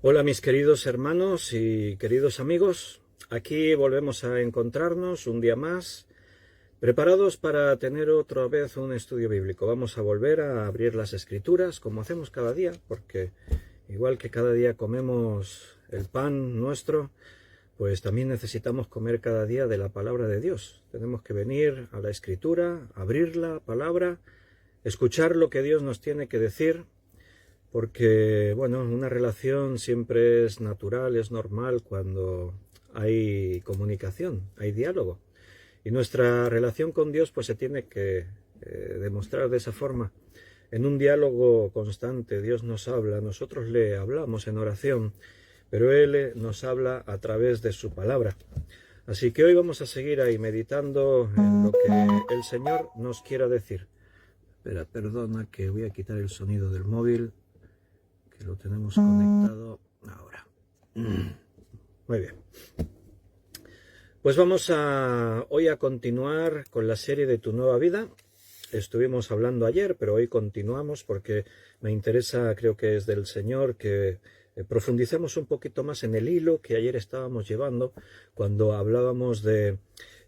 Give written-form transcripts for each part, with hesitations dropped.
Hola mis queridos hermanos y queridos amigos, aquí volvemos a encontrarnos un día más, preparados para tener otra vez un estudio bíblico. Vamos a volver a abrir las Escrituras como hacemos cada día, porque igual que cada día comemos el pan nuestro, pues también necesitamos comer cada día de la palabra de Dios. Tenemos que venir a la Escritura, abrir la palabra, escuchar lo que Dios nos tiene que decir. Porque, bueno, una relación siempre es natural, es normal cuando hay comunicación, hay diálogo. Y nuestra relación con Dios pues se tiene que demostrar de esa forma. En un diálogo constante Dios nos habla, nosotros le hablamos en oración, pero Él nos habla a través de su palabra. Así que hoy vamos a seguir ahí meditando en lo que el Señor nos quiera decir. Espera, perdona que voy a quitar el sonido del móvil, que lo tenemos conectado ahora. Muy bien. Pues vamos hoy a continuar con la serie de Tu Nueva Vida. Estuvimos hablando ayer, pero hoy continuamos porque me interesa, creo que es del Señor, que profundicemos un poquito más en el hilo que ayer estábamos llevando cuando hablábamos de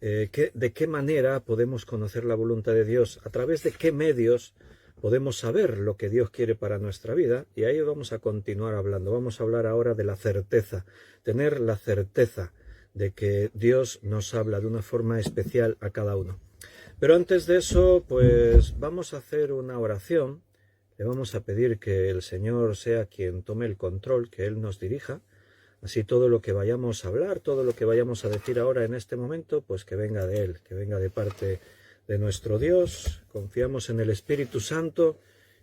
qué manera podemos conocer la voluntad de Dios, a través de qué medios podemos saber lo que Dios quiere para nuestra vida, y ahí vamos a continuar hablando. Vamos a hablar ahora de la certeza, tener la certeza de que Dios nos habla de una forma especial a cada uno. Pero antes de eso, pues vamos a hacer una oración. Le vamos a pedir que el Señor sea quien tome el control, que Él nos dirija. Así todo lo que vayamos a hablar, todo lo que vayamos a decir ahora en este momento, pues que venga de Él, que venga de parte de nuestro Dios. Confiamos en el Espíritu Santo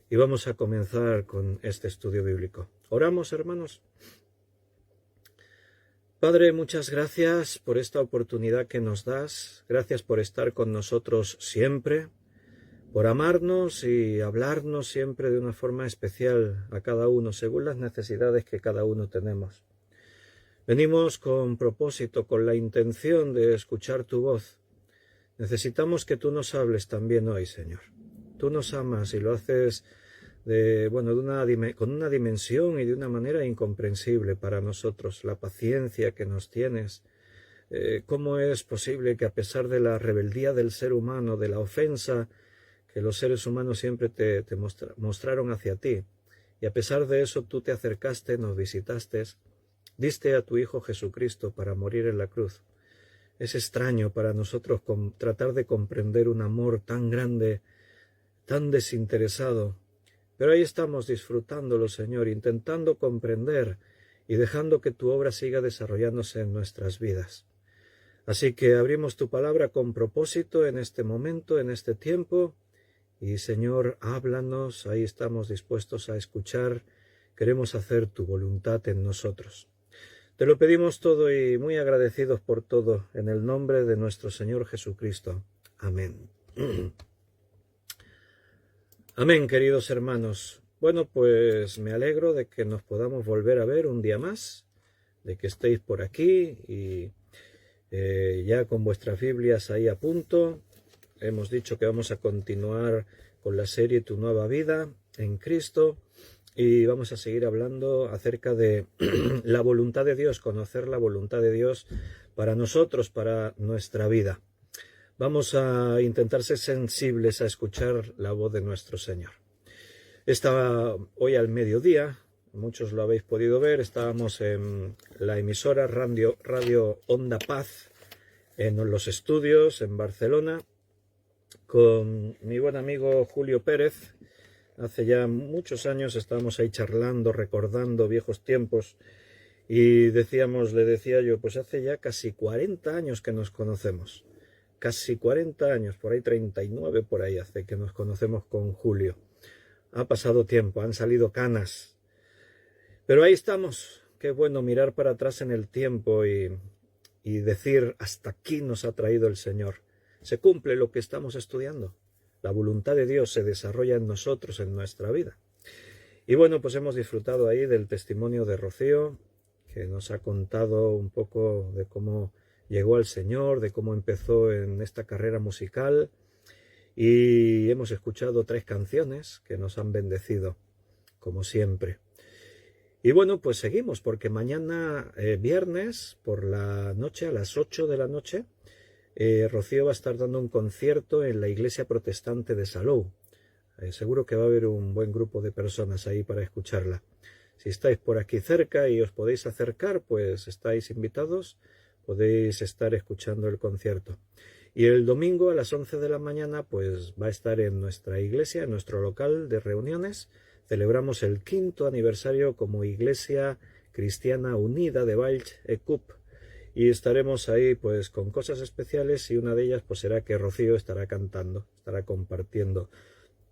y vamos a comenzar con este estudio bíblico. Oramos, hermanos. Padre, muchas gracias por esta oportunidad que nos das. Gracias por estar con nosotros siempre, por amarnos y hablarnos siempre de una forma especial a cada uno, según las necesidades que cada uno tenemos. Venimos con propósito, con la intención de escuchar tu voz. Necesitamos que tú nos hables también hoy, Señor. Tú nos amas y lo haces con una dimensión y de una manera incomprensible para nosotros. La paciencia que nos tienes. ¿Cómo es posible que a pesar de la rebeldía del ser humano, de la ofensa que los seres humanos siempre te mostraron hacia ti, y a pesar de eso tú te acercaste, nos visitaste, diste a tu Hijo Jesucristo para morir en la cruz? Es extraño para nosotros tratar de comprender un amor tan grande, tan desinteresado. Pero ahí estamos disfrutándolo, Señor, intentando comprender y dejando que tu obra siga desarrollándose en nuestras vidas. Así que abrimos tu palabra con propósito en este momento, en este tiempo. Y, Señor, háblanos, ahí estamos dispuestos a escuchar. Queremos hacer tu voluntad en nosotros. Te lo pedimos todo y muy agradecidos por todo, en el nombre de nuestro Señor Jesucristo. Amén. Amén, queridos hermanos. Bueno, pues me alegro de que nos podamos volver a ver un día más, de que estéis por aquí y ya con vuestras Biblias ahí a punto. Hemos dicho que vamos a continuar con la serie Tu Nueva Vida en Cristo. Y vamos a seguir hablando acerca de la voluntad de Dios, conocer la voluntad de Dios para nosotros, para nuestra vida. Vamos a intentar ser sensibles a escuchar la voz de nuestro Señor. Hoy al mediodía, muchos lo habéis podido ver, estábamos en la emisora Radio Onda Paz, en los estudios en Barcelona, con mi buen amigo Julio Pérez. Hace ya muchos años estábamos ahí charlando, recordando viejos tiempos, y le decía yo, pues hace ya casi 40 años que nos conocemos. Casi 40 años, por ahí 39 por ahí hace que nos conocemos con Julio. Ha pasado tiempo, han salido canas. Pero ahí estamos. Qué bueno mirar para atrás en el tiempo y decir, hasta aquí nos ha traído el Señor. Se cumple lo que estamos estudiando. La voluntad de Dios se desarrolla en nosotros, en nuestra vida. Y bueno, pues hemos disfrutado ahí del testimonio de Rocío, que nos ha contado un poco de cómo llegó al Señor, de cómo empezó en esta carrera musical. Y hemos escuchado 3 canciones que nos han bendecido, como siempre. Y bueno, pues seguimos, porque mañana viernes por la noche, a las 8 de la noche, Rocío va a estar dando un concierto en la iglesia protestante de Salou. Seguro que va a haber un buen grupo de personas ahí para escucharla. Si estáis por aquí cerca y os podéis acercar, pues estáis invitados, podéis estar escuchando el concierto. Y el domingo a las 11 de la mañana, pues va a estar en nuestra iglesia, en nuestro local de reuniones. Celebramos el 5º aniversario como Iglesia Cristiana Unida de Valls-e-Cup. Y estaremos ahí pues con cosas especiales, y una de ellas pues será que Rocío estará cantando, estará compartiendo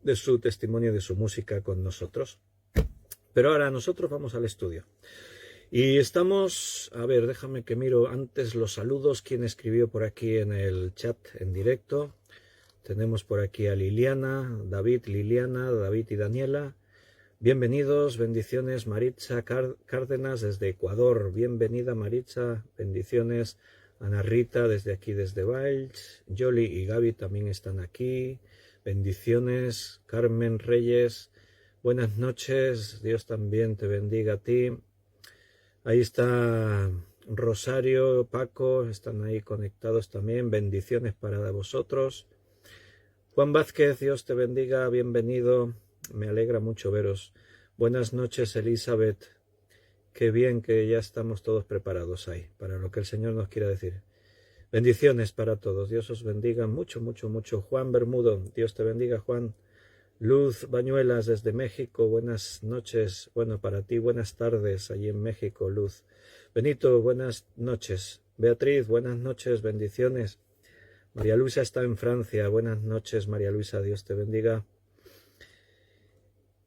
de su testimonio y de su música con nosotros. Pero ahora nosotros vamos al estudio. Y estamos, a ver, déjame que miro antes los saludos, quién escribió por aquí en el chat en directo. Tenemos por aquí a Liliana, David, Liliana, David y Daniela. Bienvenidos, bendiciones, Maritza Cárdenas desde Ecuador. Bienvenida, Maritza, bendiciones. Ana Rita desde aquí, desde Valls. Yoli y Gaby también están aquí. Bendiciones. Carmen Reyes, buenas noches. Dios también te bendiga a ti. Ahí está Rosario, Paco, están ahí conectados también. Bendiciones para vosotros. Juan Vázquez, Dios te bendiga, bienvenido. Me alegra mucho veros. Buenas noches, Elizabeth. Qué bien que ya estamos todos preparados ahí para lo que el Señor nos quiera decir. Bendiciones para todos. Dios os bendiga mucho, mucho, mucho. Juan Bermudo, Dios te bendiga, Juan. Luz Bañuelas desde México, buenas noches. Bueno, para ti, buenas tardes allí en México, Luz. Benito, buenas noches. Beatriz, buenas noches, bendiciones. María Luisa está en Francia. Buenas noches, María Luisa, Dios te bendiga.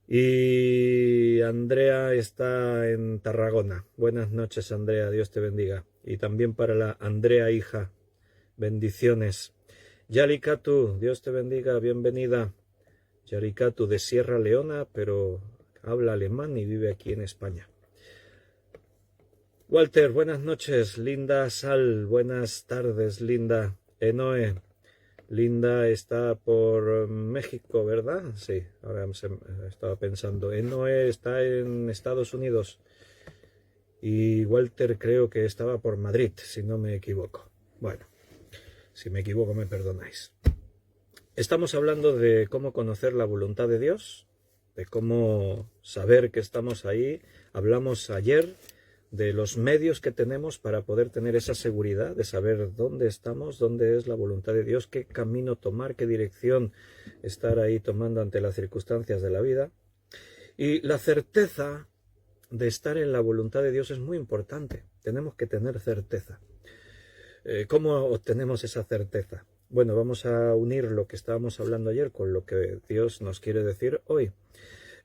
Y Andrea está en Tarragona. Buenas noches, Andrea, Dios te bendiga. Y también para la Andrea hija, bendiciones. Yalikatu, Dios te bendiga, bienvenida. Yalikatu de Sierra Leona, pero habla alemán y vive aquí en España. Walter, buenas noches. Linda Sal, buenas tardes, Linda. Enoe, Linda está por México, ¿verdad? Sí, ahora estaba pensando. Enoe está en Estados Unidos. Y Walter creo que estaba por Madrid, si no me equivoco. Bueno, si me equivoco me perdonáis. Estamos hablando de cómo conocer la voluntad de Dios, de cómo saber que estamos ahí. Hablamos ayer de los medios que tenemos para poder tener esa seguridad de saber dónde estamos, dónde es la voluntad de Dios, qué camino tomar, qué dirección estar ahí tomando ante las circunstancias de la vida. Y la certeza de estar en la voluntad de Dios es muy importante. Tenemos que tener certeza. ¿Cómo obtenemos esa certeza? Bueno, vamos a unir lo que estábamos hablando ayer con lo que Dios nos quiere decir hoy.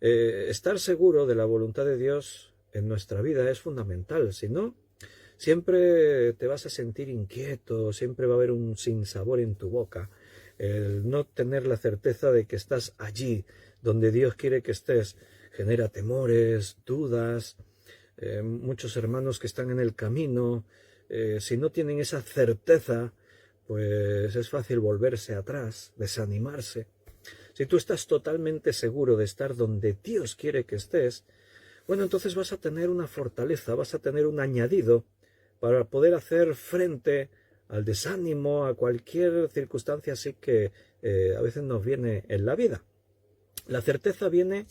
Estar seguro de la voluntad de Dios en nuestra vida es fundamental. Si no, siempre te vas a sentir inquieto, siempre va a haber un sinsabor en tu boca. El no tener la certeza de que estás allí donde Dios quiere que estés genera temores, dudas. Muchos hermanos que están en el camino, si no tienen esa certeza, pues es fácil volverse atrás, desanimarse. Si tú estás totalmente seguro de estar donde Dios quiere que estés, bueno, entonces vas a tener una fortaleza, vas a tener un añadido para poder hacer frente al desánimo, a cualquier circunstancia así que a veces nos viene en la vida. La certeza viene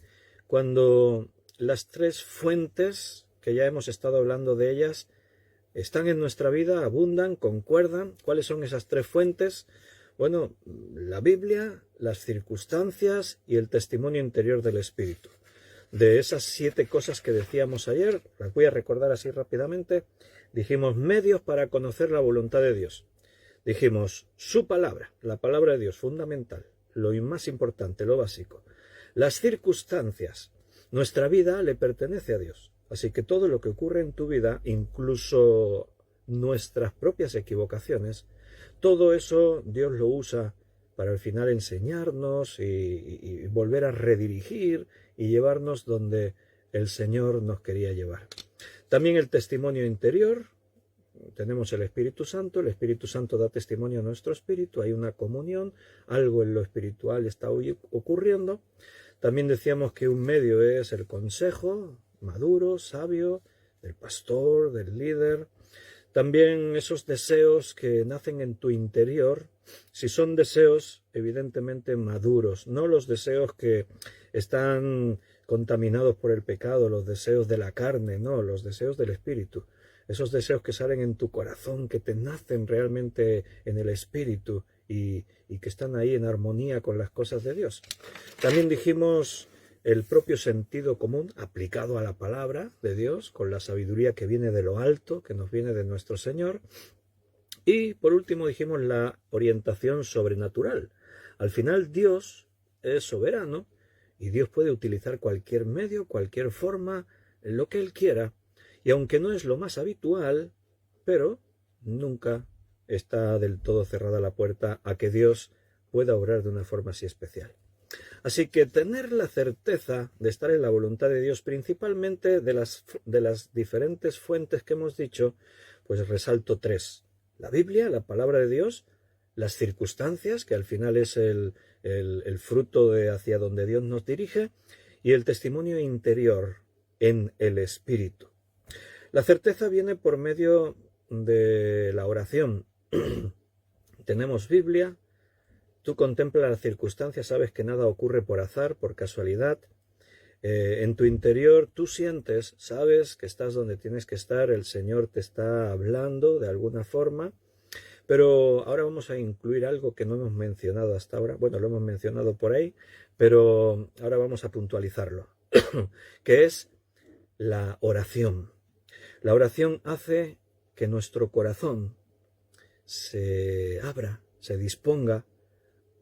cuando las tres fuentes, que ya hemos estado hablando de ellas, están en nuestra vida, abundan, concuerdan. ¿Cuáles son esas tres fuentes? Bueno, la Biblia, las circunstancias y el testimonio interior del Espíritu. De esas 7 cosas que decíamos ayer, las voy a recordar así rápidamente. Dijimos medios para conocer la voluntad de Dios. Dijimos su palabra, la palabra de Dios, fundamental, lo más importante, lo básico. Las circunstancias, nuestra vida le pertenece a Dios. Así que todo lo que ocurre en tu vida, incluso nuestras propias equivocaciones, todo eso Dios lo usa para al final enseñarnos y volver a redirigir y llevarnos donde el Señor nos quería llevar. También el testimonio interior. Tenemos el Espíritu Santo da testimonio a nuestro espíritu, hay una comunión, algo en lo espiritual está ocurriendo. También decíamos que un medio es el consejo, maduro, sabio, del pastor, del líder. También esos deseos que nacen en tu interior, si son deseos evidentemente maduros, no los deseos que están contaminados por el pecado, los deseos de la carne, no, los deseos del espíritu. Esos deseos que salen en tu corazón, que te nacen realmente en el espíritu y que están ahí en armonía con las cosas de Dios. También dijimos el propio sentido común aplicado a la palabra de Dios, con la sabiduría que viene de lo alto, que nos viene de nuestro Señor. Y por último dijimos la orientación sobrenatural. Al final Dios es soberano y Dios puede utilizar cualquier medio, cualquier forma, lo que Él quiera. Y aunque no es lo más habitual, pero nunca está del todo cerrada la puerta a que Dios pueda obrar de una forma así especial. Así que tener la certeza de estar en la voluntad de Dios, principalmente de las diferentes fuentes que hemos dicho, pues resalto 3. La Biblia, la palabra de Dios, las circunstancias, que al final es el fruto de hacia donde Dios nos dirige, y el testimonio interior en el Espíritu. La certeza viene por medio de la oración. Tenemos Biblia. Tú contemplas las circunstancias, sabes que nada ocurre por azar, por casualidad. En tu interior tú sientes, sabes que estás donde tienes que estar, el Señor te está hablando de alguna forma. Pero ahora vamos a incluir algo que no hemos mencionado hasta ahora. Bueno, lo hemos mencionado por ahí, pero ahora vamos a puntualizarlo, que es la oración. La oración hace que nuestro corazón se abra, se disponga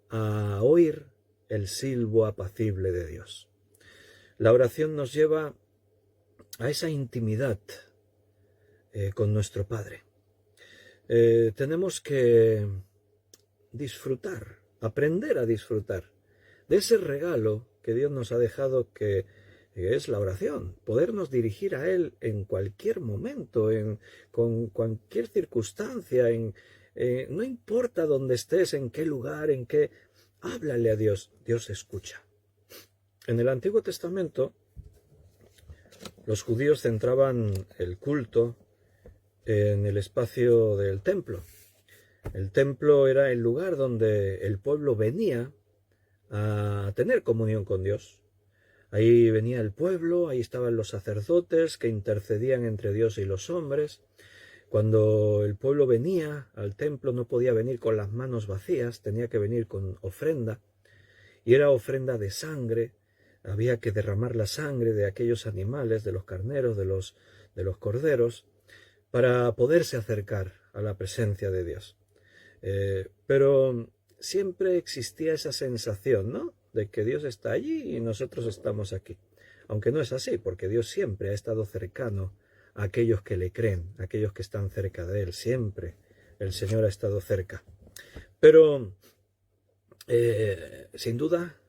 a oír el silbo apacible de Dios. La oración nos lleva a esa intimidad con nuestro Padre. Tenemos que disfrutar, aprender a disfrutar de ese regalo que Dios nos ha dejado, que es la oración, podernos dirigir a Él en cualquier momento, con cualquier circunstancia, no importa dónde estés, en qué lugar, háblale a Dios, Dios escucha. En el Antiguo Testamento, los judíos centraban el culto en el espacio del templo. El templo era el lugar donde el pueblo venía a tener comunión con Dios. Ahí venía el pueblo, ahí estaban los sacerdotes que intercedían entre Dios y los hombres. Cuando el pueblo venía al templo no podía venir con las manos vacías, tenía que venir con ofrenda, y era ofrenda de sangre. Había que derramar la sangre de aquellos animales, de los carneros, de los corderos, para poderse acercar a la presencia de Dios. Pero siempre existía esa sensación, ¿no?, de que Dios está allí y nosotros estamos aquí. Aunque no es así, porque Dios siempre ha estado cercano a aquellos que le creen, a aquellos que están cerca de Él. Siempre el Señor ha estado cerca. Pero, sin duda,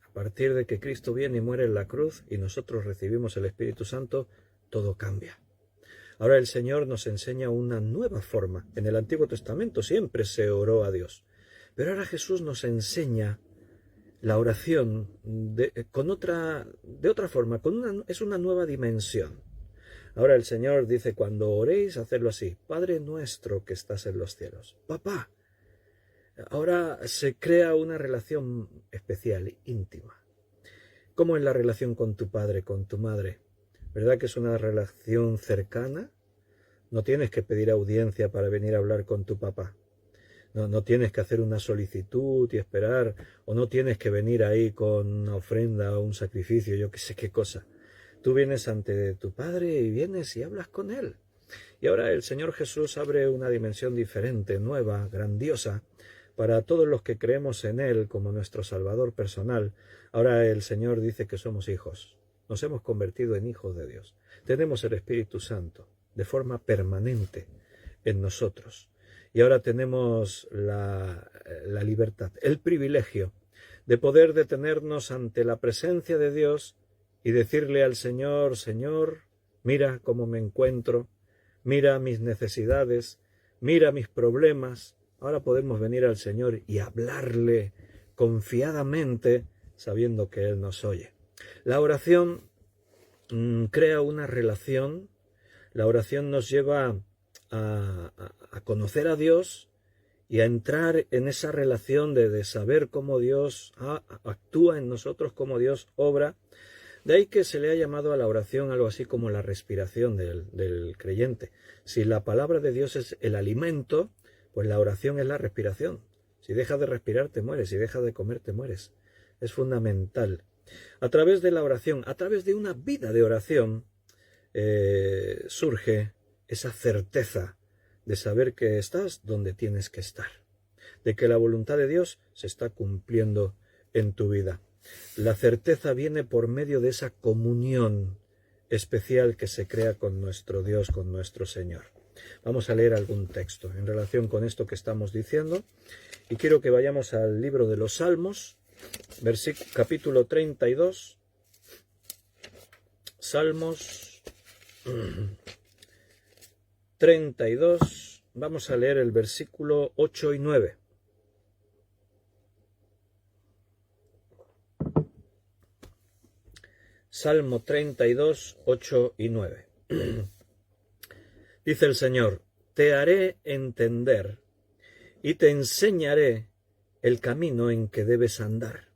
a partir de que Cristo viene y muere en la cruz y nosotros recibimos el Espíritu Santo, todo cambia. Ahora el Señor nos enseña una nueva forma. En el Antiguo Testamento siempre se oró a Dios, pero ahora Jesús nos enseña la oración de otra forma, es una nueva dimensión. Ahora el Señor dice, cuando oréis, hacedlo así: Padre nuestro que estás en los cielos. Papá. Ahora se crea una relación especial, íntima. ¿Cómo es la relación con tu padre, con tu madre? ¿Verdad que es una relación cercana? No tienes que pedir audiencia para venir a hablar con tu papá. No tienes que hacer una solicitud y esperar, o no tienes que venir ahí con una ofrenda o un sacrificio, yo qué sé qué cosa. Tú vienes ante tu Padre y vienes y hablas con Él. Y ahora el Señor Jesús abre una dimensión diferente, nueva, grandiosa, para todos los que creemos en Él como nuestro Salvador personal. Ahora el Señor dice que somos hijos. Nos hemos convertido en hijos de Dios. Tenemos el Espíritu Santo de forma permanente en nosotros. Y ahora tenemos la libertad, el privilegio de poder detenernos ante la presencia de Dios y decirle al Señor: Señor, mira cómo me encuentro, mira mis necesidades, mira mis problemas. Ahora podemos venir al Señor y hablarle confiadamente, sabiendo que Él nos oye. La oración crea una relación. La oración nos lleva a conocer a Dios y a entrar en esa relación de saber cómo Dios actúa en nosotros, cómo Dios obra. De ahí que se le ha llamado a la oración algo así como la respiración del creyente. Si la palabra de Dios es el alimento, pues la oración es la respiración. Si dejas de respirar, te mueres. Si dejas de comer, te mueres. Es fundamental. A través de la oración, a través de una vida de oración, surge esa certeza de saber que estás donde tienes que estar, de que la voluntad de Dios se está cumpliendo en tu vida. La certeza viene por medio de esa comunión especial que se crea con nuestro Dios, con nuestro Señor. Vamos a leer algún texto en relación con esto que estamos diciendo y quiero que vayamos al libro de los Salmos, capítulo 32, Salmos 32, vamos a leer el versículo 8 y 9. Salmo 32, 8 y 9. Dice el Señor: te haré entender y te enseñaré el camino en que debes andar.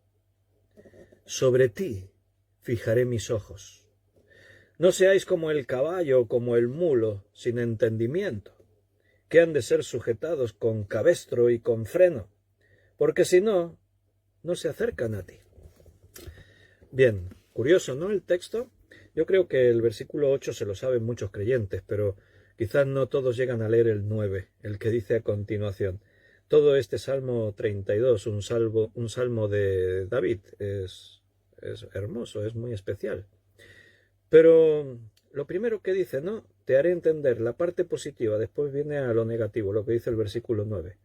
Sobre ti fijaré mis ojos. No seáis como el caballo o como el mulo sin entendimiento, que han de ser sujetados con cabestro y con freno, porque si no, no se acercan a ti. Bien, curioso, ¿no? El texto. Yo creo que el versículo 8 se lo saben muchos creyentes, pero quizás no todos llegan a leer el 9, el que dice a continuación. Todo este Salmo 32, un salmo de David, es hermoso, es muy especial. Pero lo primero que dice, ¿no? Te haré entender la parte positiva, después viene a lo negativo, lo que dice el versículo 9.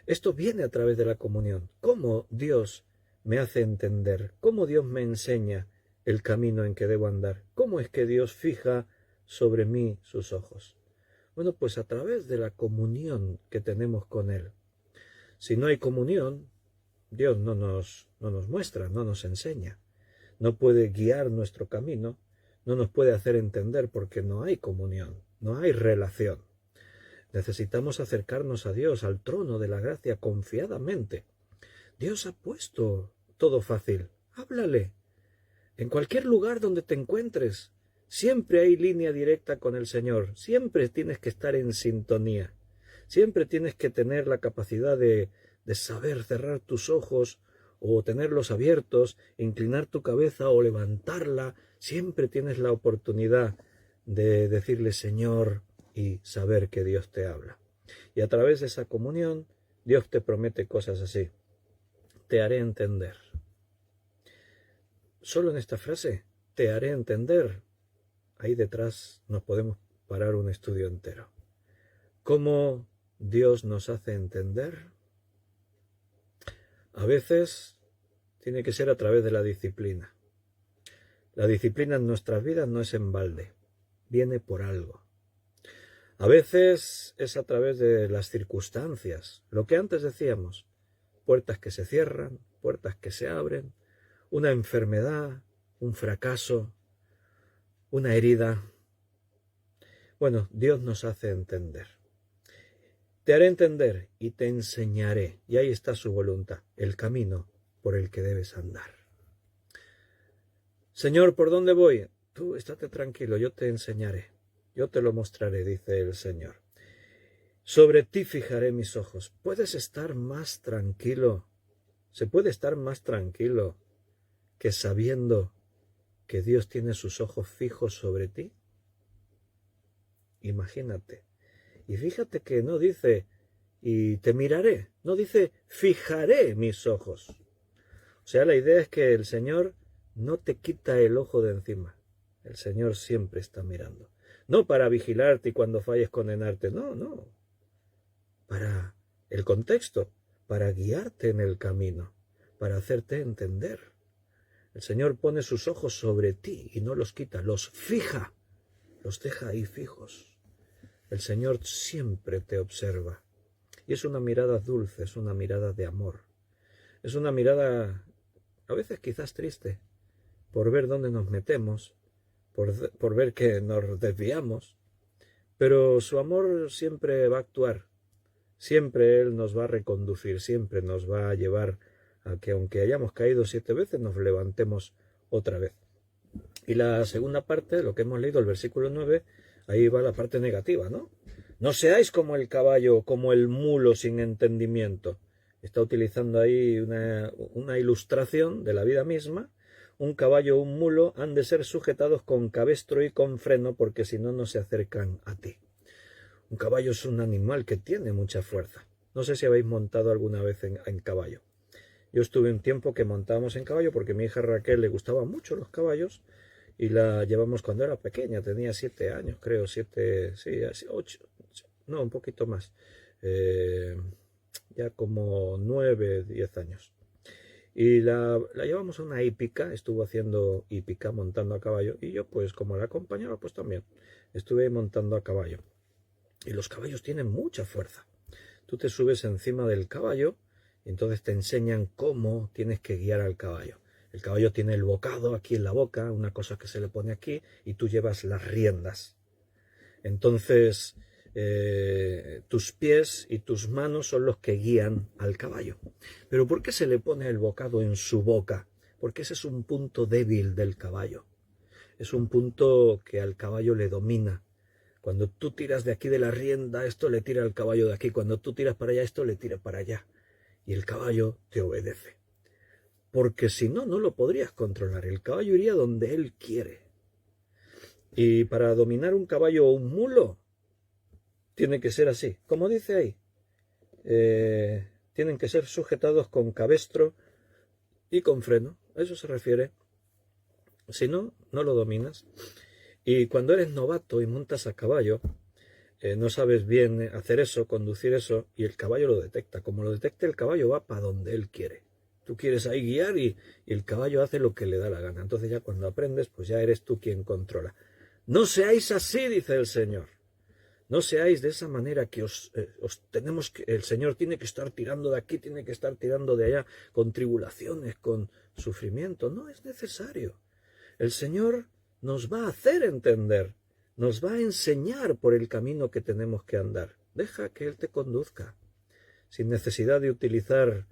Esto viene a través de la comunión. ¿Cómo Dios me hace entender? ¿Cómo Dios me enseña el camino en que debo andar? ¿Cómo es que Dios fija sobre mí sus ojos? Bueno, pues a través de la comunión que tenemos con Él. Si no hay comunión, Dios no nos muestra, no nos enseña. No puede guiar nuestro camino, no nos puede hacer entender porque no hay comunión, no hay relación. Necesitamos acercarnos a Dios, al trono de la gracia, confiadamente. Dios ha puesto todo fácil. Háblale. En cualquier lugar donde te encuentres, siempre hay línea directa con el Señor. Siempre tienes que estar en sintonía. Siempre tienes que tener la capacidad de saber cerrar tus ojos o tenerlos abiertos, inclinar tu cabeza o levantarla. Siempre tienes la oportunidad de decirle Señor y saber que Dios te habla. Y a través de esa comunión, Dios te promete cosas así. Te haré entender. Solo en esta frase, te haré entender, ahí detrás nos podemos parar un estudio entero. ¿Cómo Dios nos hace entender? A veces tiene que ser a través de la disciplina. La disciplina en nuestras vidas no es en balde, viene por algo. A veces es a través de las circunstancias, lo que antes decíamos, puertas que se cierran, puertas que se abren, una enfermedad, un fracaso, una herida. Bueno, Dios nos hace entender. Te haré entender y te enseñaré, y ahí está su voluntad, el camino por el que debes andar. Señor, ¿por dónde voy? Tú estate tranquilo, yo te enseñaré, yo te lo mostraré, dice el Señor. Sobre ti fijaré mis ojos. ¿Puedes estar más tranquilo? ¿Se puede estar más tranquilo que sabiendo que Dios tiene sus ojos fijos sobre ti? Imagínate. Y fíjate que no dice, y te miraré, no dice, fijaré mis ojos. O sea, la idea es que el Señor no te quita el ojo de encima. El Señor siempre está mirando. No para vigilarte y cuando falles condenarte, no. Para el contexto, para guiarte en el camino, para hacerte entender. El Señor pone sus ojos sobre ti y no los quita, los fija, los deja ahí fijos. El Señor siempre te observa. Y es una mirada dulce, es una mirada de amor. Es una mirada, a veces quizás triste, por ver dónde nos metemos, por ver que nos desviamos, pero su amor siempre va a actuar, siempre Él nos va a reconducir, siempre nos va a llevar a que aunque hayamos caído 7 veces, nos levantemos otra vez. Y la segunda parte, lo que hemos leído, el versículo 9, ahí va la parte negativa, ¿no? No seáis como el caballo, como el mulo sin entendimiento. Está utilizando ahí una ilustración de la vida misma. Un caballo o un mulo han de ser sujetados con cabestro y con freno, porque si no, no se acercan a ti. Un caballo es un animal que tiene mucha fuerza. No sé si habéis montado alguna vez en caballo. Yo estuve un tiempo que montábamos en caballo porque a mi hija Raquel le gustaban mucho los caballos y la llevamos cuando era pequeña, tenía 7 años, creo, 7, sí, 8, no, un poquito más, ya como 9, 10 años. Y la llevamos a una hípica, estuvo haciendo hípica, montando a caballo, y yo pues como la acompañaba pues también estuve montando a caballo. Y los caballos tienen mucha fuerza. Tú te subes encima del caballo y entonces te enseñan cómo tienes que guiar al caballo. El caballo tiene el bocado aquí en la boca, una cosa que se le pone aquí, y tú llevas las riendas. Entonces, tus pies y tus manos son los que guían al caballo. ¿Pero por qué se le pone el bocado en su boca? Porque ese es un punto débil del caballo. Es un punto que al caballo le domina. Cuando tú tiras de aquí de la rienda, esto le tira al caballo de aquí. Cuando tú tiras para allá, esto le tira para allá. Y el caballo te obedece. Porque si no, no lo podrías controlar. El caballo iría donde él quiere. Y para dominar un caballo o un mulo, tiene que ser así. Como dice ahí, tienen que ser sujetados con cabestro y con freno. A eso se refiere. Si no, no lo dominas. Y cuando eres novato y montas a caballo, no sabes bien hacer eso, conducir eso, y el caballo lo detecta. Como lo detecte, el caballo va para donde él quiere. Tú quieres ahí guiar y el caballo hace lo que le da la gana. Entonces ya cuando aprendes, pues ya eres tú quien controla. No seáis así, dice el Señor. No seáis de esa manera que el Señor tiene que estar tirando de aquí, tiene que estar tirando de allá, con tribulaciones, con sufrimiento. No es necesario. El Señor nos va a hacer entender, nos va a enseñar por el camino que tenemos que andar. Deja que Él te conduzca, sin necesidad de utilizar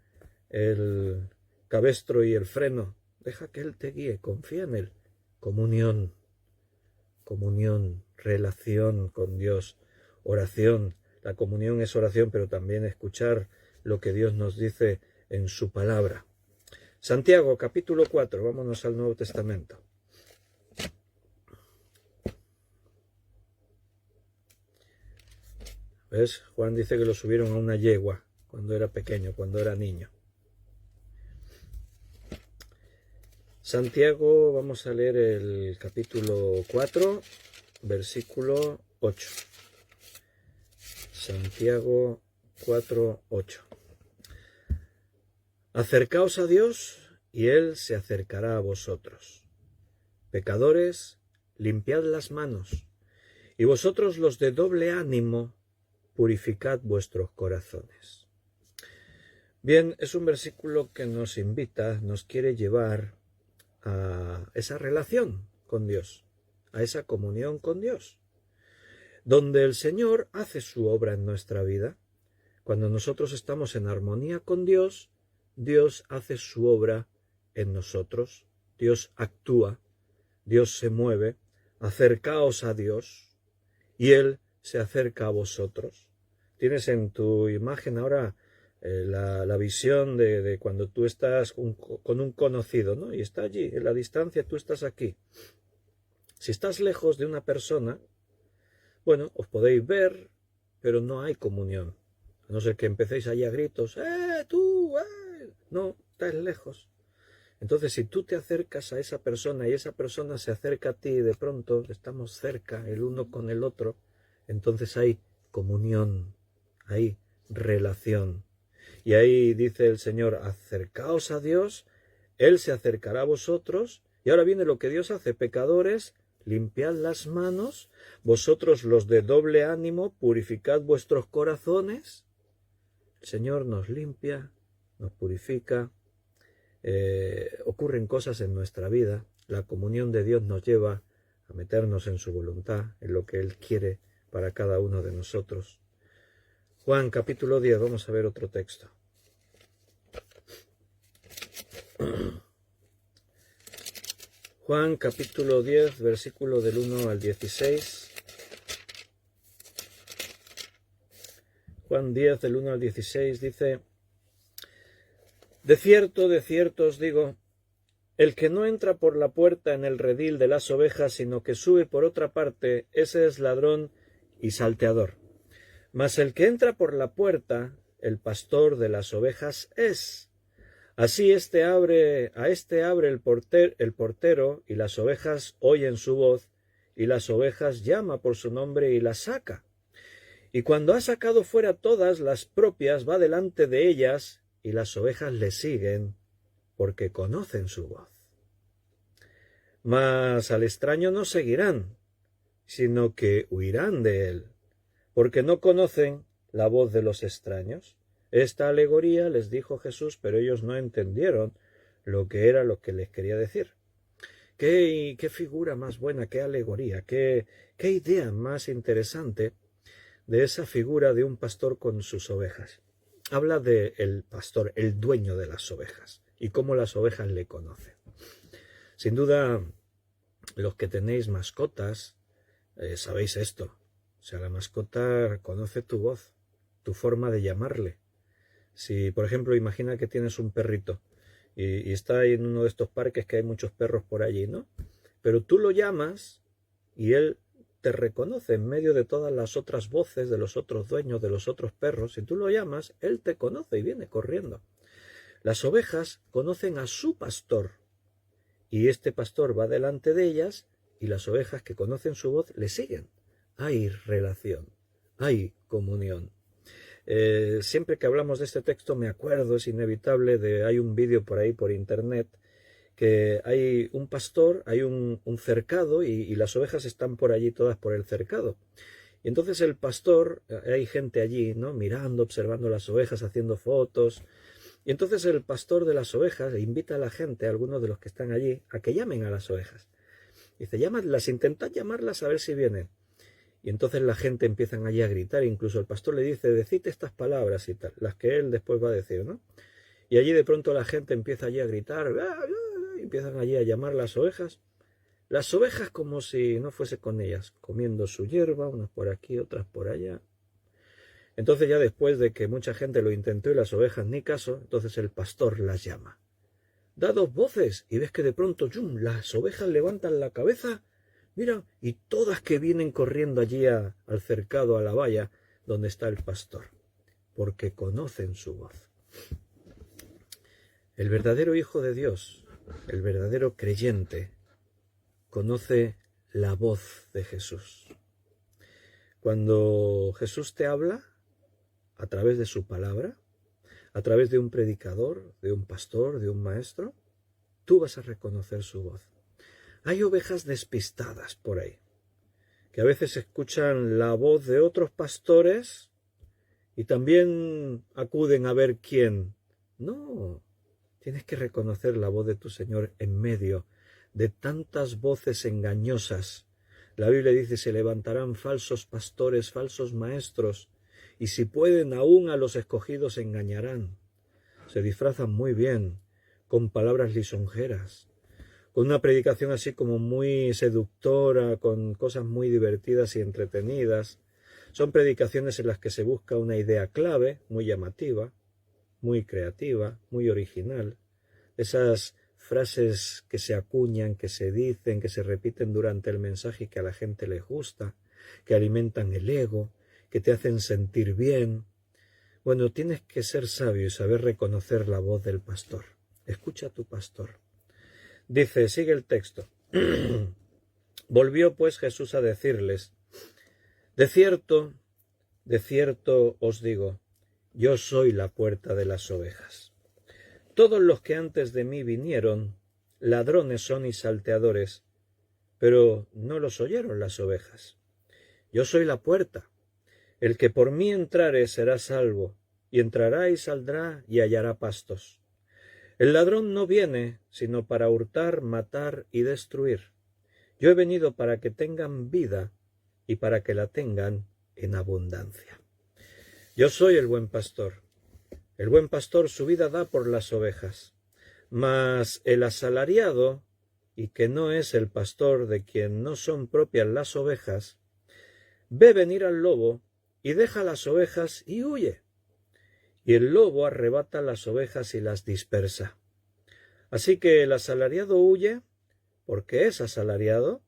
el cabestro y el freno. Deja que Él te guíe, confía en Él. Comunión, relación con Dios, oración. La comunión es oración, pero también escuchar lo que Dios nos dice en su palabra. Santiago, capítulo 4, vámonos al Nuevo Testamento. ¿Ves? Juan dice que lo subieron a una yegua cuando era pequeño, cuando era niño. Santiago, vamos a leer el capítulo 4, versículo 8. Santiago 4, 8. Acercaos a Dios y Él se acercará a vosotros. Pecadores, limpiad las manos, y vosotros los de doble ánimo, purificad vuestros corazones. Bien, es un versículo que nos invita, nos quiere llevar a esa relación con Dios, a esa comunión con Dios, donde el Señor hace su obra en nuestra vida. Cuando nosotros estamos en armonía con Dios, Dios hace su obra en nosotros, Dios actúa, Dios se mueve. Acercaos a Dios y Él se acerca a vosotros. Tienes en tu imagen ahora la visión de cuando tú estás con un conocido, ¿no? Y está allí, en la distancia, tú estás aquí. Si estás lejos de una persona, bueno, os podéis ver, pero no hay comunión. A no ser que empecéis allí a gritos, tú! No, estás lejos. Entonces, si tú te acercas a esa persona y esa persona se acerca a ti y de pronto estamos cerca el uno con el otro, entonces hay comunión, hay relación. Y ahí dice el Señor, acercaos a Dios, Él se acercará a vosotros. Y ahora viene lo que Dios hace, pecadores, limpiad las manos, vosotros los de doble ánimo, purificad vuestros corazones. El Señor nos limpia, nos purifica. Ocurren cosas en nuestra vida. La comunión de Dios nos lleva a meternos en su voluntad, en lo que Él quiere para cada uno de nosotros. Juan capítulo 10, vamos a ver otro texto. Juan capítulo 10, versículo del 1 al 16. Juan 10, del 1 al 16 dice: de cierto os digo, el que no entra por la puerta en el redil de las ovejas, sino que sube por otra parte, ese es ladrón y salteador. Mas el que entra por la puerta, el pastor de las ovejas es. Así a este abre el portero, y las ovejas oyen su voz, y las ovejas llama por su nombre y las saca. Y cuando ha sacado fuera todas las propias, va delante de ellas, y las ovejas le siguen, porque conocen su voz. Mas al extraño no seguirán, sino que huirán de él, porque no conocen la voz de los extraños. Esta alegoría les dijo Jesús, pero ellos no entendieron lo que les quería decir. Qué figura más buena, qué alegoría, qué idea más interesante de esa figura de un pastor con sus ovejas. Habla del pastor, el dueño de las ovejas, y cómo las ovejas le conocen. Sin duda, los que tenéis mascotas, sabéis esto. O sea, la mascota conoce tu voz, tu forma de llamarle. Si, por ejemplo, imagina que tienes un perrito y está ahí en uno de estos parques que hay muchos perros por allí, ¿no? Pero tú lo llamas y él te reconoce en medio de todas las otras voces de los otros dueños, de los otros perros. Si tú lo llamas, él te conoce y viene corriendo. Las ovejas conocen a su pastor y este pastor va delante de ellas y las ovejas que conocen su voz le siguen. Hay relación, hay comunión. Siempre que hablamos de este texto me acuerdo, es inevitable, hay un vídeo por ahí por internet que hay un pastor, hay un cercado y las ovejas están por allí todas por el cercado. Y entonces el pastor, hay gente allí, ¿no?, mirando, observando las ovejas, haciendo fotos. Y entonces el pastor de las ovejas invita a la gente, a algunos de los que están allí, a que llamen a las ovejas. Dice, llámalas, intentad llamarlas a ver si vienen. Y entonces la gente empiezan allí a gritar, incluso el pastor le dice, decid estas palabras y tal, las que él después va a decir, ¿no? Y allí de pronto la gente empieza allí a gritar, y empiezan allí a llamar las ovejas como si no fuese con ellas, comiendo su hierba, unas por aquí, otras por allá. Entonces ya después de que mucha gente lo intentó y las ovejas ni caso, entonces el pastor las llama. Da dos voces y ves que de pronto, ¡yum!, las ovejas levantan la cabeza. Mira, y todas que vienen corriendo allí al cercado, a la valla, donde está el pastor, porque conocen su voz. El verdadero Hijo de Dios, el verdadero creyente, conoce la voz de Jesús. Cuando Jesús te habla, a través de su palabra, a través de un predicador, de un pastor, de un maestro, tú vas a reconocer su voz. Hay ovejas despistadas por ahí, que a veces escuchan la voz de otros pastores y también acuden a ver quién. No, tienes que reconocer la voz de tu Señor en medio de tantas voces engañosas. La Biblia dice, se levantarán falsos pastores, falsos maestros, y si pueden aún a los escogidos engañarán. Se disfrazan muy bien, con palabras lisonjeras, con una predicación así como muy seductora, con cosas muy divertidas y entretenidas. Son predicaciones en las que se busca una idea clave, muy llamativa, muy creativa, muy original. Esas frases que se acuñan, que se dicen, que se repiten durante el mensaje y que a la gente le gusta, que alimentan el ego, que te hacen sentir bien. Bueno, tienes que ser sabio y saber reconocer la voz del pastor. Escucha a tu pastor. Dice, sigue el texto. Volvió pues Jesús a decirles, de cierto os digo, yo soy la puerta de las ovejas. Todos los que antes de mí vinieron, ladrones son y salteadores, pero no los oyeron las ovejas. Yo soy la puerta. El que por mí entrare será salvo, y entrará y saldrá y hallará pastos. El ladrón no viene sino para hurtar, matar y destruir. Yo he venido para que tengan vida y para que la tengan en abundancia. Yo soy el buen pastor. El buen pastor su vida da por las ovejas. Mas el asalariado, y que no es el pastor de quien no son propias las ovejas, ve venir al lobo y deja las ovejas y huye. Y el lobo arrebata las ovejas y las dispersa. Así que el asalariado huye porque es asalariado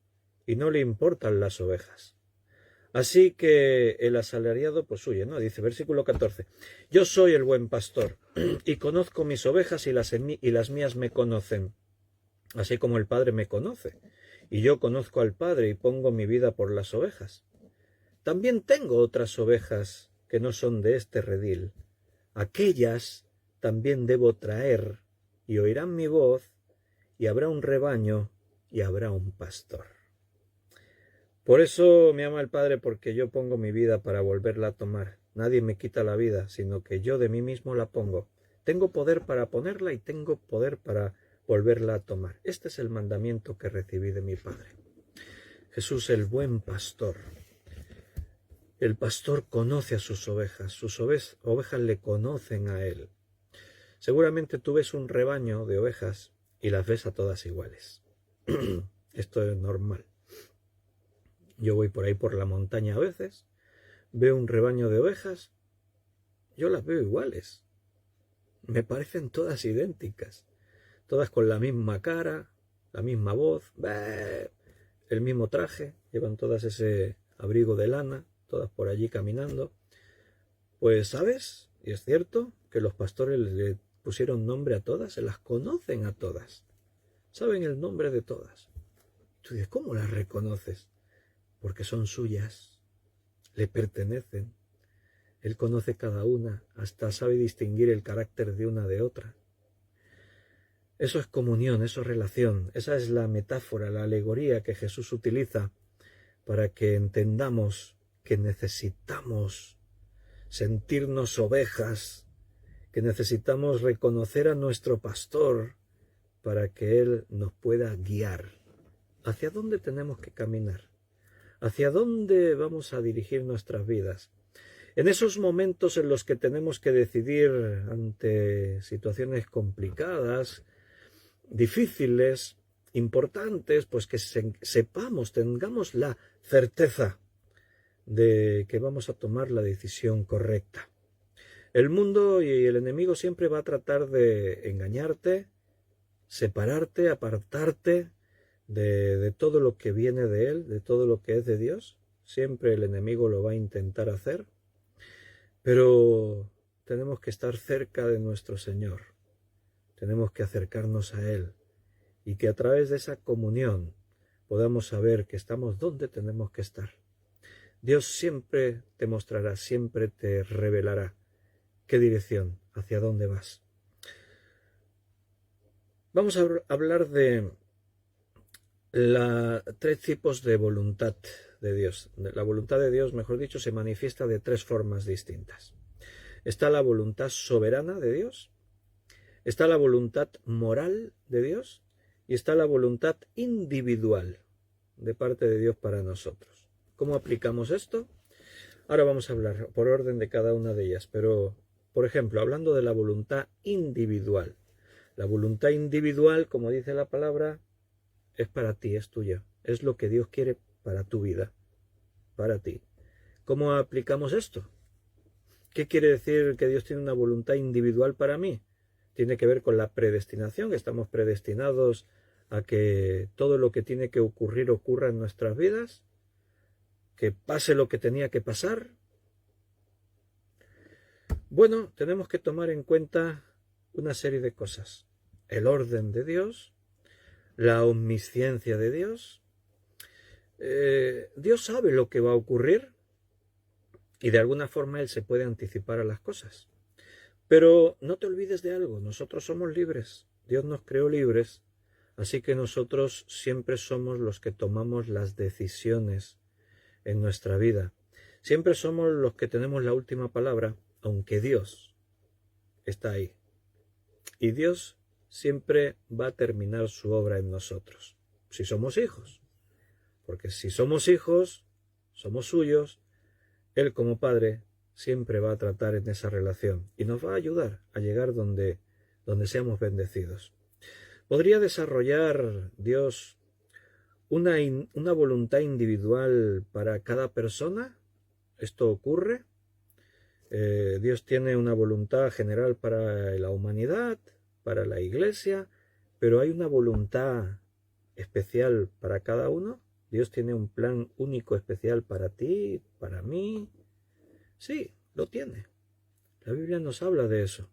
y no le importan las ovejas. Así que el asalariado pues huye, ¿no? Dice, versículo 14, yo soy el buen pastor y conozco mis ovejas y las mías me conocen, así como el Padre me conoce, y yo conozco al Padre y pongo mi vida por las ovejas. También tengo otras ovejas que no son de este redil. Aquellas también debo traer, y oirán mi voz, y habrá un rebaño, y habrá un pastor. Por eso me ama el Padre, porque yo pongo mi vida para volverla a tomar. Nadie me quita la vida, sino que yo de mí mismo la pongo. Tengo poder para ponerla y tengo poder para volverla a tomar. Este es el mandamiento que recibí de mi Padre. Jesús, el buen pastor. El pastor conoce a sus ovejas le conocen a él. Seguramente tú ves un rebaño de ovejas y las ves a todas iguales. Esto es normal. Yo voy por ahí por la montaña a veces, veo un rebaño de ovejas, yo las veo iguales. Me parecen todas idénticas, todas con la misma cara, la misma voz, el mismo traje, llevan todas ese abrigo de lana, todas por allí caminando. Pues, ¿sabes? Y es cierto que los pastores le pusieron nombre a todas, se las conocen a todas, saben el nombre de todas. Tú dices, ¿cómo las reconoces? Porque son suyas, le pertenecen. Él conoce cada una, hasta sabe distinguir el carácter de una de otra. Eso es comunión, eso es relación, esa es la metáfora, la alegoría que Jesús utiliza para que entendamos que necesitamos sentirnos ovejas, que necesitamos reconocer a nuestro pastor para que Él nos pueda guiar. ¿Hacia dónde tenemos que caminar? ¿Hacia dónde vamos a dirigir nuestras vidas? En esos momentos en los que tenemos que decidir ante situaciones complicadas, difíciles, importantes, pues que sepamos, tengamos la certeza de que vamos a tomar la decisión correcta. El mundo y el enemigo siempre va a tratar de engañarte, separarte, apartarte de todo lo que viene de Él, de todo lo que es de Dios. Siempre el enemigo lo va a intentar hacer, pero tenemos que estar cerca de nuestro Señor, tenemos que acercarnos a Él y que a través de esa comunión podamos saber que estamos donde tenemos que estar. Dios siempre te mostrará, siempre te revelará qué dirección, hacia dónde vas. Vamos a hablar de tres tipos de voluntad de Dios. La voluntad de Dios, mejor dicho, se manifiesta de tres formas distintas. Está la voluntad soberana de Dios, está la voluntad moral de Dios y está la voluntad individual de parte de Dios para nosotros. ¿Cómo aplicamos esto? Ahora vamos a hablar por orden de cada una de ellas, pero, por ejemplo, hablando de la voluntad individual. La voluntad individual, como dice la palabra, es para ti, es tuya. Es lo que Dios quiere para tu vida, para ti. ¿Cómo aplicamos esto? ¿Qué quiere decir que Dios tiene una voluntad individual para mí? Tiene que ver con la predestinación, que estamos predestinados a que todo lo que tiene que ocurrir ocurra en nuestras vidas, que pase lo que tenía que pasar. Bueno, tenemos que tomar en cuenta una serie de cosas. El orden de Dios, la omnisciencia de Dios. Dios sabe lo que va a ocurrir y de alguna forma Él se puede anticipar a las cosas. Pero no te olvides de algo, nosotros somos libres, Dios nos creó libres, así que nosotros siempre somos los que tomamos las decisiones en nuestra vida. Siempre somos los que tenemos la última palabra, aunque Dios está ahí. Y Dios siempre va a terminar su obra en nosotros, si somos hijos. porque si somos hijos, somos suyos, Él como Padre siempre va a tratar en esa relación y nos va a ayudar a llegar donde seamos bendecidos. ¿Podría desarrollar Dios una voluntad individual para cada persona? ¿Esto ocurre? Dios tiene una voluntad general para la humanidad, para la Iglesia, pero hay una voluntad especial para cada uno. Dios tiene un plan único especial para ti, para mí. Sí, lo tiene. La Biblia nos habla de eso.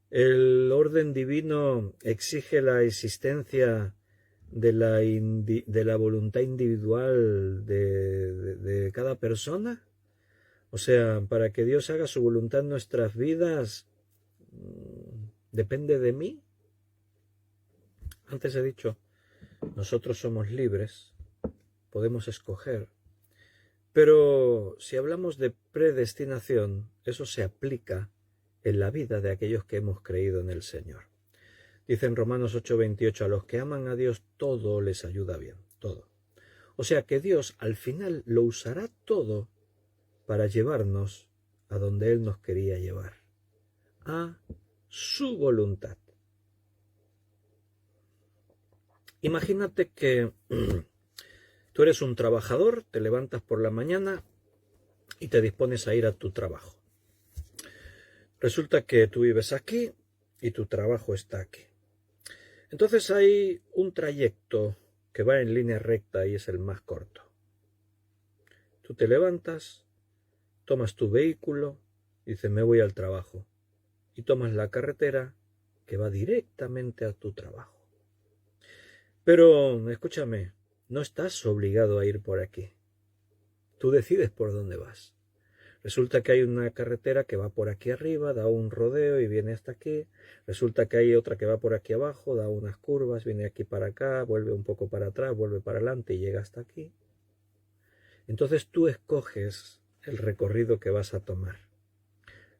El orden divino exige la existencia de la voluntad individual de cada persona. O sea, para que Dios haga su voluntad en nuestras vidas, ¿depende de mí? Antes he dicho, nosotros somos libres, podemos escoger. Pero si hablamos de predestinación, eso se aplica en la vida de aquellos que hemos creído en el Señor. Dice en Romanos 8:28, a los que aman a Dios todo les ayuda bien, todo. O sea que Dios al final lo usará todo para llevarnos a donde Él nos quería llevar, a su voluntad. Imagínate que tú eres un trabajador, te levantas por la mañana y te dispones a ir a tu trabajo. Resulta que tú vives aquí y tu trabajo está aquí. Entonces hay un trayecto que va en línea recta y es el más corto. Tú te levantas, tomas tu vehículo, dices me voy al trabajo y tomas la carretera que va directamente a tu trabajo. Pero, escúchame, no estás obligado a ir por aquí. Tú decides por dónde vas. Resulta que hay una carretera que va por aquí arriba, da un rodeo y viene hasta aquí. Resulta que hay otra que va por aquí abajo, da unas curvas, viene aquí para acá, vuelve un poco para atrás, vuelve para adelante y llega hasta aquí. Entonces tú escoges el recorrido que vas a tomar.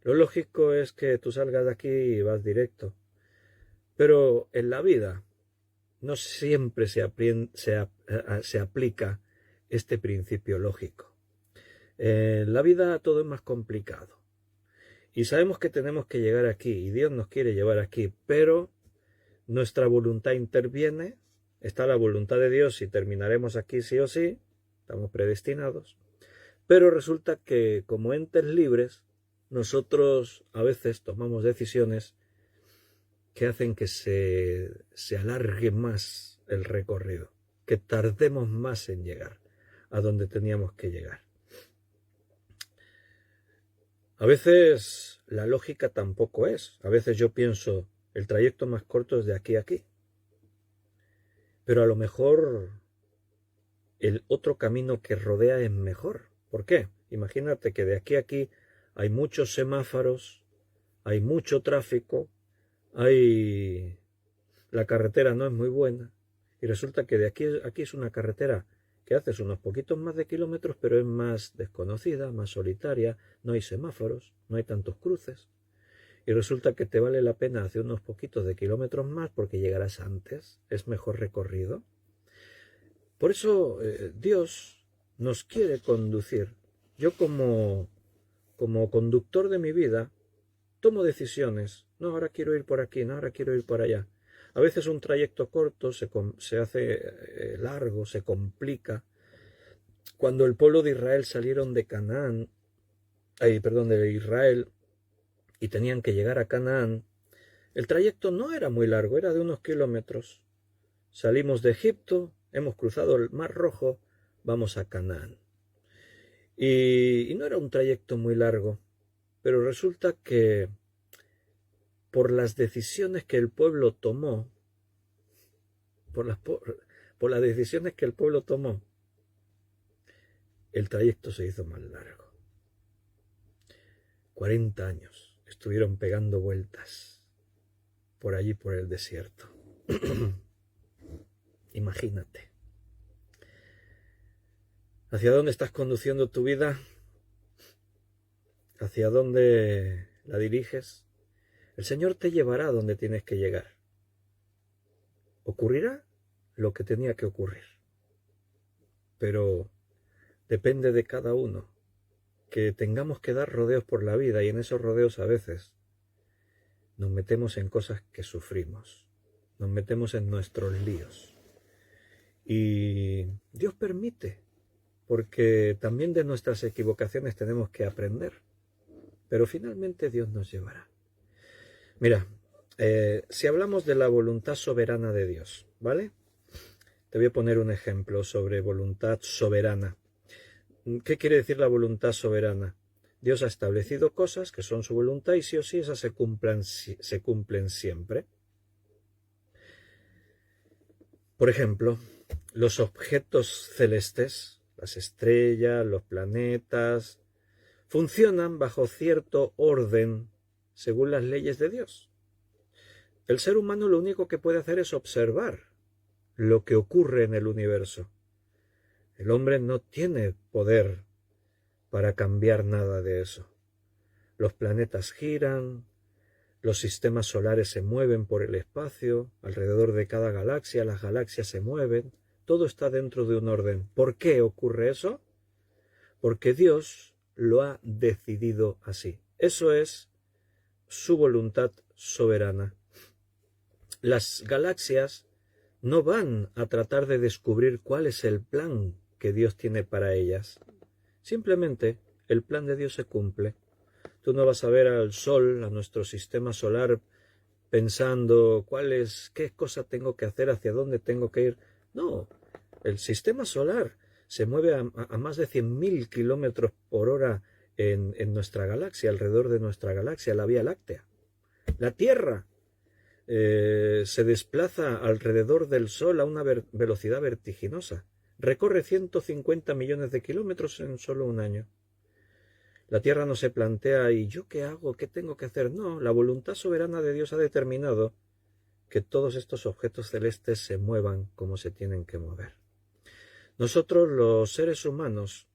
Lo lógico es que tú salgas de aquí y vas directo. Pero en la vida no siempre se aplica este principio lógico. En la vida todo es más complicado. Y sabemos que tenemos que llegar aquí, y Dios nos quiere llevar aquí, pero nuestra voluntad interviene, está la voluntad de Dios y terminaremos aquí sí o sí, estamos predestinados. Pero resulta que como entes libres, nosotros a veces tomamos decisiones que hacen que se alargue más el recorrido, que tardemos más en llegar a donde teníamos que llegar. A veces la lógica tampoco es. A veces yo pienso, el trayecto más corto es de aquí a aquí. Pero a lo mejor el otro camino que rodea es mejor. ¿Por qué? Imagínate que de aquí a aquí hay muchos semáforos, hay mucho tráfico, la carretera no es muy buena y resulta que de aquí es una carretera que haces unos poquitos más de kilómetros, pero es más desconocida, más solitaria, no hay semáforos, no hay tantos cruces y resulta que te vale la pena hacer unos poquitos de kilómetros más porque llegarás antes, es mejor recorrido. Por eso Dios nos quiere conducir. Yo como conductor de mi vida tomo decisiones. No, ahora quiero ir por aquí, no, ahora quiero ir por allá. A veces un trayecto corto se hace largo, se complica. Cuando el pueblo de Israel salieron de de Israel, y tenían que llegar a Canaán, el trayecto no era muy largo, era de unos kilómetros. Salimos de Egipto, hemos cruzado el Mar Rojo, vamos a Canaán. Y no era un trayecto muy largo, pero resulta que por las decisiones que el pueblo tomó, por las decisiones que el pueblo tomó, el trayecto se hizo más largo. 40 años estuvieron pegando vueltas por allí, por el desierto. Imagínate. ¿Hacia dónde estás conduciendo tu vida? ¿Hacia dónde la diriges? El Señor te llevará a donde tienes que llegar. Ocurrirá lo que tenía que ocurrir. pero depende de cada uno, que tengamos que dar rodeos por la vida y en esos rodeos a veces nos metemos en cosas que sufrimos, nos metemos en nuestros líos. Y Dios permite, porque también de nuestras equivocaciones tenemos que aprender, pero finalmente Dios nos llevará. Mira, si hablamos de la voluntad soberana de Dios, ¿vale? Te voy a poner un ejemplo sobre voluntad soberana. ¿Qué quiere decir la voluntad soberana? Dios ha establecido cosas que son su voluntad y sí o sí esas se cumplen siempre. Por ejemplo, los objetos celestes, las estrellas, los planetas, funcionan bajo cierto orden según las leyes de Dios. El ser humano lo único que puede hacer es observar lo que ocurre en el universo. El hombre no tiene poder para cambiar nada de eso. Los planetas giran, los sistemas solares se mueven por el espacio, alrededor de cada galaxia, las galaxias se mueven, todo está dentro de un orden. ¿Por qué ocurre eso? Porque Dios lo ha decidido así. Eso es su voluntad soberana. Las galaxias no van a tratar de descubrir cuál es el plan que Dios tiene para ellas. Simplemente el plan de Dios se cumple. Tú no vas a ver al Sol, a nuestro sistema solar, pensando qué cosa tengo que hacer, hacia dónde tengo que ir. No, el sistema solar se mueve a más de 100.000 kilómetros por hora en nuestra galaxia, alrededor de nuestra galaxia, la Vía Láctea. La Tierra se desplaza alrededor del Sol a una velocidad vertiginosa. Recorre 150 millones de kilómetros en solo un año. La Tierra no se plantea, ¿y yo qué hago? ¿Qué tengo que hacer? No, la voluntad soberana de Dios ha determinado que todos estos objetos celestes se muevan como se tienen que mover. Nosotros, los seres humanos,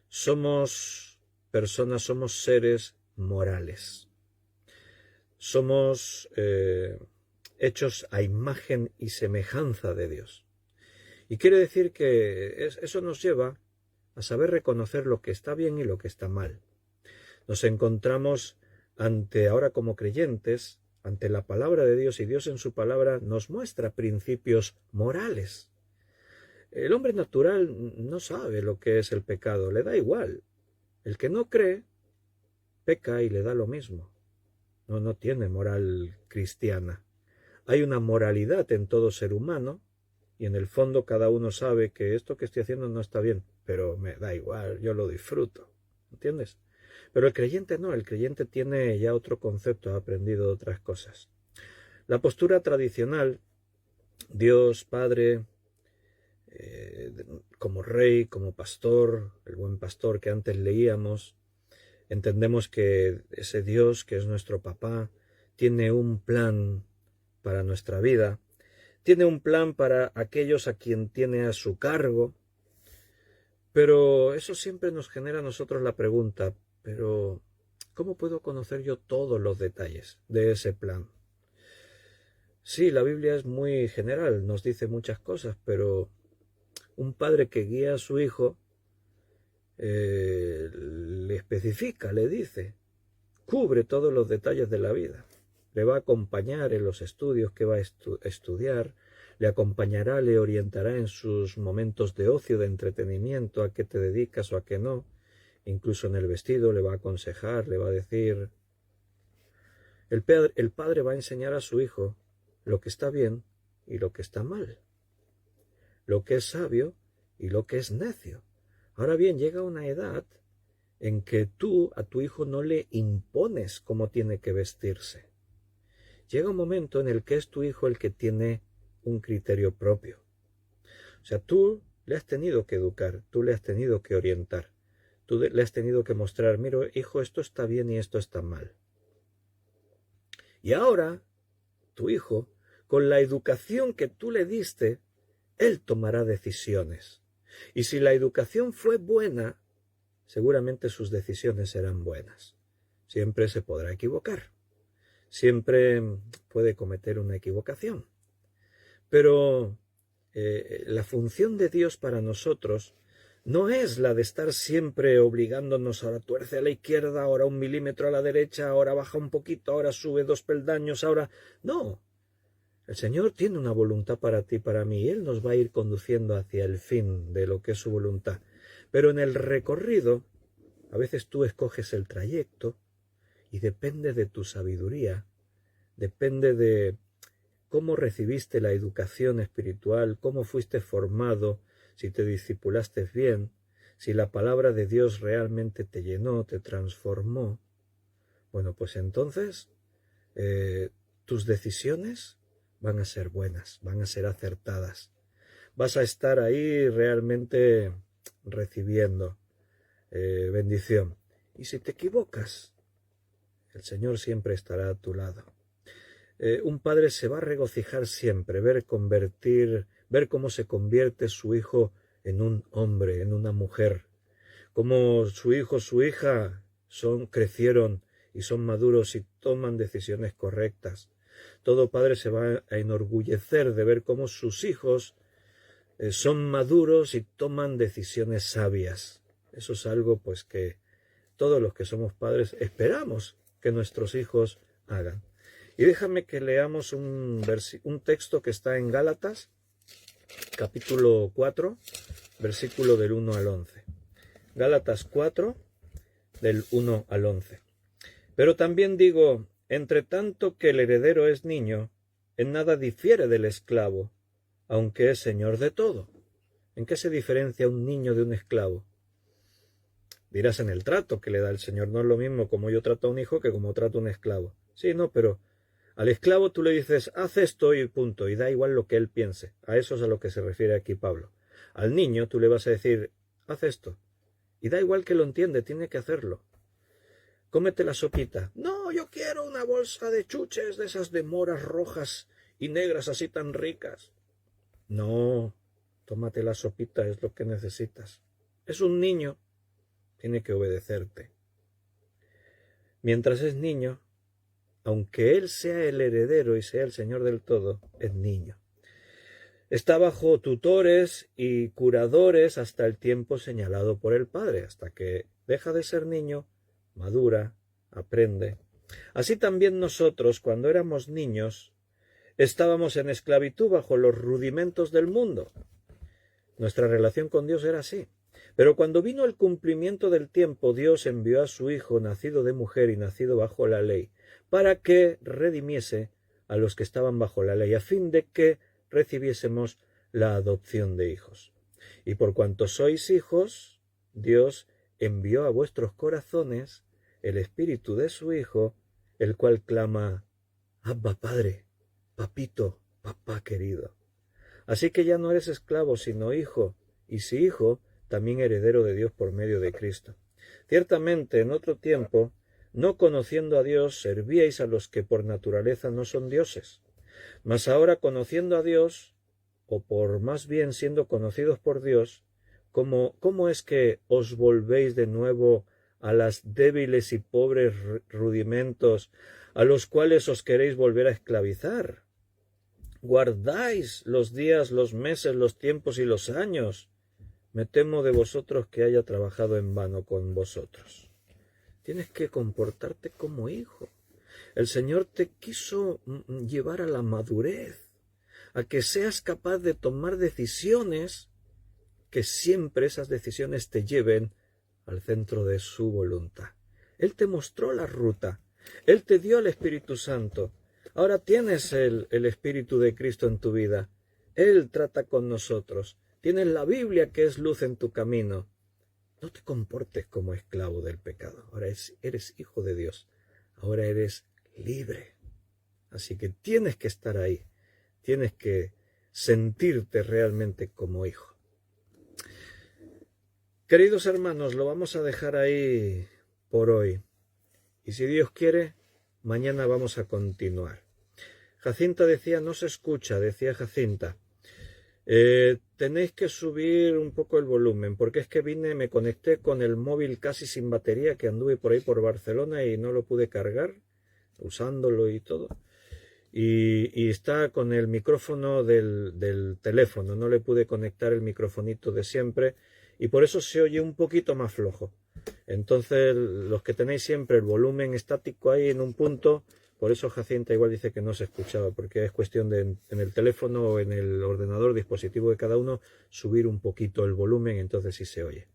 somos personas, somos seres morales. Somos hechos a imagen y semejanza de Dios. Y quiere decir que eso nos lleva a saber reconocer lo que está bien y lo que está mal. Nos encontramos ahora como creyentes, ante la palabra de Dios, y Dios en su palabra nos muestra principios morales. El hombre natural no sabe lo que es el pecado, le da igual. El que no cree, peca y le da lo mismo. No tiene moral cristiana. Hay una moralidad en todo ser humano, y en el fondo cada uno sabe que esto que estoy haciendo no está bien, pero me da igual, yo lo disfruto, ¿entiendes? Pero el creyente no, el creyente tiene ya otro concepto, ha aprendido otras cosas. La postura tradicional, Dios Padre, como rey, como pastor, el buen pastor que antes leíamos, entendemos que ese Dios que es nuestro papá tiene un plan para nuestra vida, tiene un plan para aquellos a quien tiene a su cargo, pero eso siempre nos genera a nosotros la pregunta, pero ¿cómo puedo conocer yo todos los detalles de ese plan? Sí, la Biblia es muy general, nos dice muchas cosas, pero un padre que guía a su hijo le especifica, le dice, cubre todos los detalles de la vida. Le va a acompañar en los estudios que va a estudiar, le acompañará, le orientará en sus momentos de ocio, de entretenimiento, a qué te dedicas o a qué no. Incluso en el vestido le va a aconsejar, le va a decir. El padre va a enseñar a su hijo lo que está bien y lo que está mal, lo que es sabio y lo que es necio. Ahora bien, llega una edad en que tú a tu hijo no le impones cómo tiene que vestirse. Llega un momento en el que es tu hijo el que tiene un criterio propio. O sea, tú le has tenido que educar, tú le has tenido que orientar, tú le has tenido que mostrar, mira, hijo, esto está bien y esto está mal. Y ahora, tu hijo, con la educación que tú le diste, él tomará decisiones. Y si la educación fue buena, seguramente sus decisiones serán buenas. Siempre se podrá equivocar. Siempre puede cometer una equivocación. Pero la función de Dios para nosotros no es la de estar siempre obligándonos, ahora tuerce a la izquierda, ahora 1 milímetro a la derecha, ahora baja un poquito, ahora sube 2 peldaños, ahora... No, el Señor tiene una voluntad para ti y para mí, y Él nos va a ir conduciendo hacia el fin de lo que es su voluntad. Pero en el recorrido, a veces tú escoges el trayecto y depende de tu sabiduría, depende de cómo recibiste la educación espiritual, cómo fuiste formado, si te discipulaste bien, si la palabra de Dios realmente te llenó, te transformó. Bueno, pues entonces tus decisiones van a ser buenas, van a ser acertadas. Vas a estar ahí realmente recibiendo bendición. Y si te equivocas, el Señor siempre estará a tu lado. Un padre se va a regocijar siempre, ver cómo se convierte su hijo en un hombre, en una mujer, cómo su hijo, su hija crecieron y son maduros y toman decisiones correctas. Todo padre se va a enorgullecer de ver cómo sus hijos son maduros y toman decisiones sabias. Eso es algo pues que todos los que somos padres esperamos que nuestros hijos hagan. Y déjame que leamos un texto que está en Gálatas, capítulo 4, versículo del 1 al 11. Gálatas 4, del 1 al 11. Pero también digo, entre tanto que el heredero es niño, en nada difiere del esclavo, aunque es señor de todo. ¿En qué se diferencia un niño de un esclavo? Dirás en el trato que le da el Señor. No es lo mismo como yo trato a un hijo que como trato a un esclavo. Sí, no, pero al esclavo tú le dices, haz esto y punto, y da igual lo que él piense. A eso es a lo que se refiere aquí Pablo. Al niño tú le vas a decir, haz esto, y da igual que lo entiende, tiene que hacerlo. Cómete la sopita. No, yo quiero una bolsa de chuches, de esas de moras rojas y negras así tan ricas. No, tómate la sopita, es lo que necesitas. Es un niño, tiene que obedecerte. Mientras es niño, aunque él sea el heredero y sea el señor del todo, es niño. Está bajo tutores y curadores hasta el tiempo señalado por el padre, hasta que deja de ser niño, madura, aprende. Así también nosotros, cuando éramos niños, estábamos en esclavitud bajo los rudimentos del mundo. Nuestra relación con Dios era así. Pero cuando vino el cumplimiento del tiempo, Dios envió a su Hijo, nacido de mujer y nacido bajo la ley, para que redimiese a los que estaban bajo la ley, a fin de que recibiésemos la adopción de hijos. Y por cuanto sois hijos, Dios envió a vuestros corazones el espíritu de su Hijo, el cual clama, Abba, Padre, papito, papá querido. Así que ya no eres esclavo, sino hijo, y si hijo, también heredero de Dios por medio de Cristo. Ciertamente, en otro tiempo, no conociendo a Dios, servíais a los que por naturaleza no son dioses. Mas ahora, conociendo a Dios, o por más bien siendo conocidos por Dios, ¿cómo es que os volvéis de nuevo a las débiles y pobres rudimentos a los cuales os queréis volver a esclavizar? Guardáis los días, los meses, los tiempos y los años. Me temo de vosotros que haya trabajado en vano con vosotros. Tienes que comportarte como hijo. El Señor te quiso llevar a la madurez, a que seas capaz de tomar decisiones, que siempre esas decisiones te lleven al centro de su voluntad. Él te mostró la ruta, Él te dio el Espíritu Santo. Ahora tienes el Espíritu de Cristo en tu vida. Él trata con nosotros. Tienes la Biblia que es luz en tu camino. No te comportes como esclavo del pecado. Ahora eres hijo de Dios. Ahora eres libre. Así que tienes que estar ahí. Tienes que sentirte realmente como hijo. Queridos hermanos, lo vamos a dejar ahí por hoy. Y si Dios quiere, mañana vamos a continuar. Jacinta decía, no se escucha, decía Jacinta. Tenéis que subir un poco el volumen, porque es que me conecté con el móvil casi sin batería, que anduve por ahí por Barcelona y no lo pude cargar, usándolo y todo. y está con el micrófono del teléfono. No le pude conectar el microfonito de siempre y por eso se oye un poquito más flojo. Entonces, los que tenéis siempre el volumen estático ahí en un punto, por eso Jacinta igual dice que no se escuchaba, porque es cuestión de en el teléfono o en el ordenador, dispositivo de cada uno, subir un poquito el volumen, entonces sí se oye.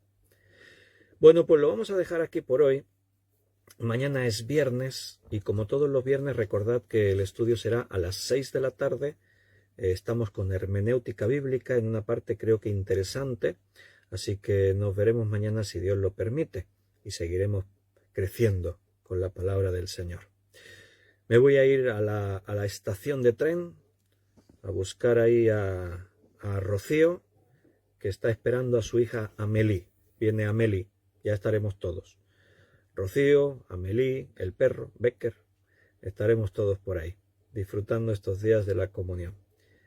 Bueno, pues lo vamos a dejar aquí por hoy. Mañana es viernes y como todos los viernes recordad que el estudio será a las 6 de la tarde. Estamos con hermenéutica bíblica en una parte creo que interesante, así que nos veremos mañana si Dios lo permite y seguiremos creciendo con la palabra del Señor. Me voy a ir a la estación de tren a buscar ahí a Rocío, que está esperando a su hija Amélie. Viene Amélie, ya estaremos todos. Rocío, Amélie, el perro, Becker, estaremos todos por ahí, disfrutando estos días de la comunión.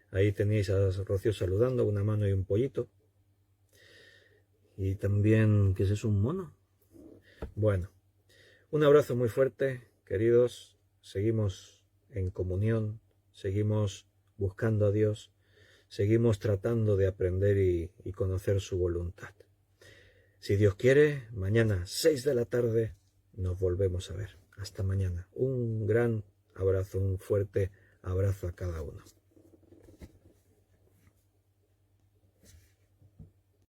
Ahí tenéis a Rocío saludando, una mano y un pollito. Y también, ¿qué es eso? ¿Un mono? Bueno, un abrazo muy fuerte, queridos. Seguimos en comunión, seguimos buscando a Dios, seguimos tratando de aprender y conocer su voluntad. Si Dios quiere, mañana 6 de la tarde nos volvemos a ver. Hasta mañana. Un gran abrazo, un fuerte abrazo a cada uno.